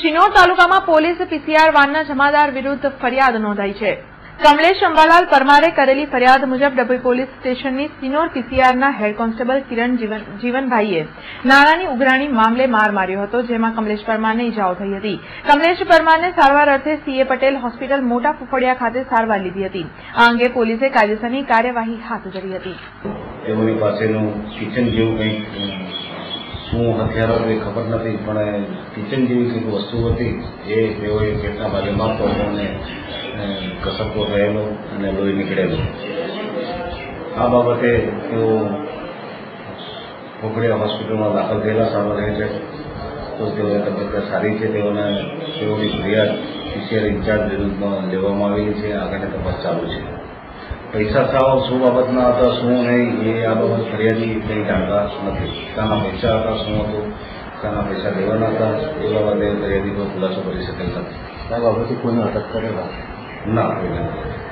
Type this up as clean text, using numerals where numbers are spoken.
શિનોર તાલુકામાં police PCR વાનના જમાદાર વિરુદ્ધ ફરિયાદ નોંધાઈ છે। કમલેશ અંબાલાલ પરમારે કરેલી ફરિયાદ મુજબ ડભોઈ પોલીસ સ્ટેશનની શિનોર પીસીઆરના હેડ કોન્સ્ટેબલ કિરણ જીવનભાઈએ નાણાંની ઉઘરાણી મામલે માર માર્યો હતો, જેમાં કમલેશ પરમારને ઇજાઓ થઈ હતી। કમલેશ પરમારને સારવાર અર્થે સીએ પટેલ હોસ્પિટલ મોટા ફફડિયા ખાતે સારવાર લીધી હતી। આ અંગે પોલીસે કાયદેસરની કાર્યવાહી હાથ ધરી હતી। તેઓની પાસેનું કિચન જેવું કંઈક શું હથિયારો કંઈ ખબર નથી, પણ કિચન જેવી કંઈક વસ્તુ હતી એ તેઓએ પેટના ભાગે મારતો અને ઘસરકો થયેલો અને લોહી નીકળેલો। આ બાબતે તેઓ ફફડિયા હોસ્પિટલમાં દાખલ થયેલા સારવાર હેઠળ, તો તેઓની તબિયત સારી છે। તેઓની ફરિયાદ પીસીઆર ઇન્ચાર્જ વિરુદ્ધમાં લેવામાં આવેલી છે। આગળની તપાસ ચાલુ છે। પૈસા સાવ શું બાબતના હતા શું નહીં એ આ બાબત ફરિયાદી કંઈ જાણતા નથી। શાના પૈસા હતા, શું હતું, શાના પૈસા લેવાના હતા એ બાબતે ફરિયાદી કોઈ ખુલાસો કરી શકેલ નથી। આ બાબતે કોઈને અટક કરેલા ના, કોઈ નથી।